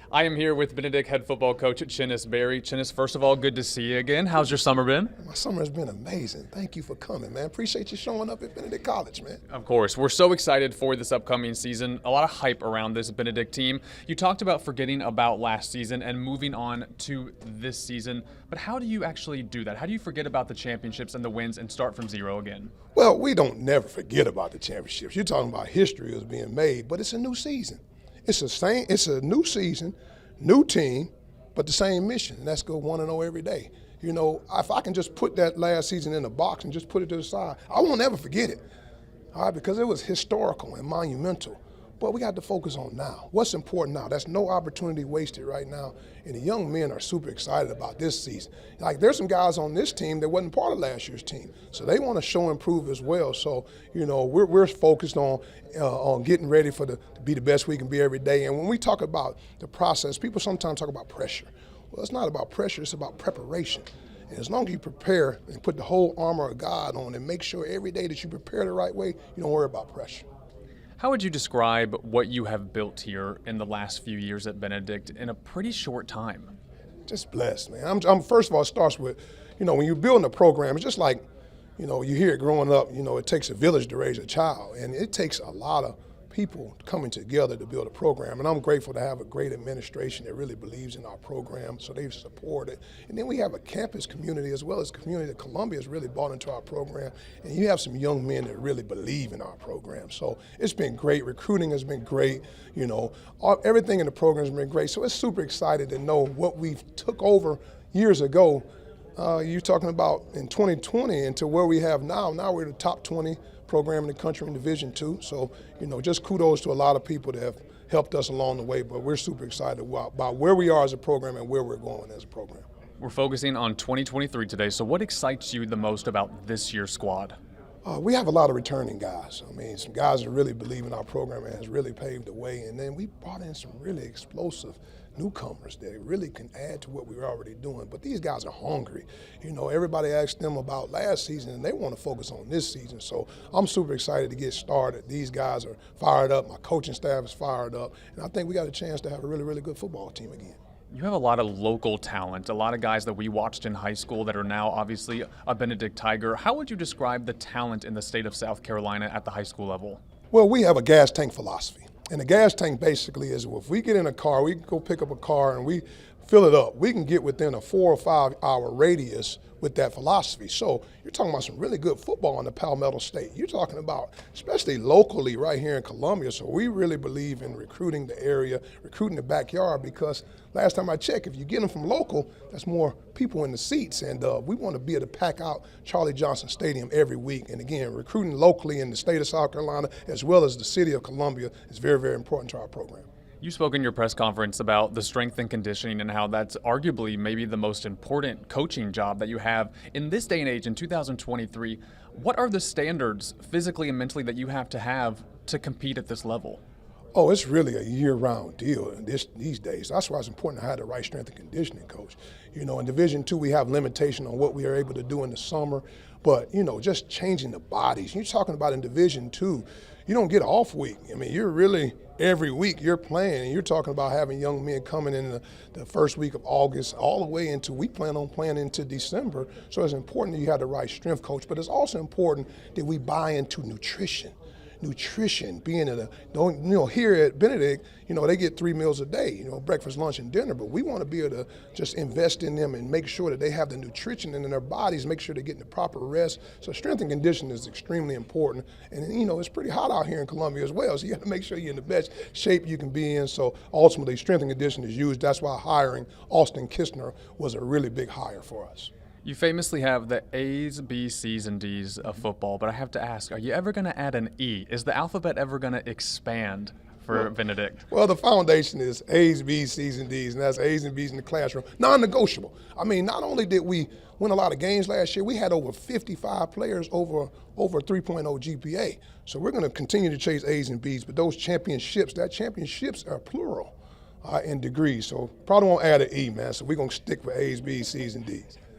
I am here with Benedict head football coach at Chennis Berry. Chennis, first of all, good to see you again. How's your summer been? My summer has been amazing. Thank you for coming, man. Appreciate you showing up at Benedict College, man. Of course. We're so excited for this upcoming season. A lot of hype around this Benedict team. You talked about forgetting about last season and moving on to this season, but how do you actually do that? How do you forget about the championships and the wins and start from zero again? Well, we don't never forget about the championships. You're talking about history is being made, but it's a new season. It's a new season, new team, but the same mission, and that's go 1-0 every day. You know, if I can just put that last season in a box and just put it to the side, I won't ever forget it, all right, because it was historical and monumental. But we got to focus on now. What's important now? That's no opportunity wasted right now. And the young men are super excited about this season. Like, there's some guys on this team that wasn't part of last year's team. So they want to show and prove as well. So, you know, we're focused on getting ready to be the best we can be every day. And when we talk about the process, people sometimes talk about pressure. Well, it's not about pressure. It's about preparation. And as long as you prepare and put the whole armor of God on and make sure every day that you prepare the right way, you don't worry about pressure. How would you describe what you have built here in the last few years at Benedict in a pretty short time? Just blessed, man. I'm first of all, it starts with, you know, when you're building a program, it's just like, you know, you hear it growing up, you know, it takes a village to raise a child, and it takes a lot of people coming together to build a program. And I'm grateful to have a great administration that really believes in our program, so they've supported. And then we have a campus community as well as community that Columbia has really bought into our program. And you have some young men that really believe in our program. So it's been great. Recruiting has been great. You know, everything in the program has been great. So it's super excited to know what we've took over years ago. You're talking about in 2020 and to where we have now. Now we're the top 20 program in the country in Division II. So, you know, just kudos to a lot of people that have helped us along the way, but we're super excited about where we are as a program and where we're going as a program. We're focusing on 2023 today, so what excites you the most about this year's squad? We have a lot of returning guys. I mean, some guys that really believe in our program and has really paved the way. And then we brought in some really explosive newcomers that really can add to what we're already doing. But these guys are hungry. You know, everybody asked them about last season, and they want to focus on this season. So I'm super excited to get started. These guys are fired up. My coaching staff is fired up. And I think we got a chance to have a really, really good football team again. You have a lot of local talent, a lot of guys that we watched in high school that are now obviously a Benedict Tiger. How would you describe the talent in the state of South Carolina at the high school level? Well, we have a gas tank philosophy. And the gas tank basically is, well, if we get in a car, we go pick up a car and we fill it up, we can get within a 4 or 5 hour radius with that philosophy. So you're talking about some really good football in the Palmetto State. You're talking about, especially locally right here in Columbia. So we really believe in recruiting the area, recruiting the backyard, because last time I checked, if you get them from local, that's more people in the seats. And we want to be able to pack out Charlie Johnson Stadium every week. And again, recruiting locally in the state of South Carolina as well as the city of Columbia is very, very important to our program. You spoke in your press conference about the strength and conditioning and how that's arguably maybe the most important coaching job that you have in this day and age in 2023. What are the standards physically and mentally that you have to compete at this level? Oh, it's really a year-round deal these days. That's why it's important to have the right strength and conditioning coach. You know, in Division II, we have limitation on what we are able to do in the summer, but, you know, just changing the bodies. You're talking about in Division II, you don't get an off week. I mean, you're really, every week you're playing, and you're talking about having young men coming in the first week of August all the way into, we plan on playing into December. So it's important that you have the right strength coach, but it's also important that we buy into nutrition. Nutrition, being in here at Benedict, you know, they get 3 meals a day, you know, breakfast, lunch, and dinner, but we want to be able to just invest in them and make sure that they have the nutrition in their bodies, make sure they're getting the proper rest. So strength and conditioning is extremely important. And, you know, it's pretty hot out here in Columbia as well, so you have to make sure you're in the best shape you can be in. So ultimately, strength and conditioning is used. That's why hiring Austin Kistner was a really big hire for us. You famously have the A's, B's, C's, and D's of football, but I have to ask, are you ever going to add an E? Is the alphabet ever going to expand for Benedict? Well, the foundation is A's, B's, C's, and D's, and that's A's and B's in the classroom. Non-negotiable. I mean, not only did we win a lot of games last year, we had over 55 players over 3.0 GPA. So we're going to continue to chase A's and B's, but those championships are plural in degrees. So probably won't add an E, man. So we're going to stick with A's, B's, C's, and D's.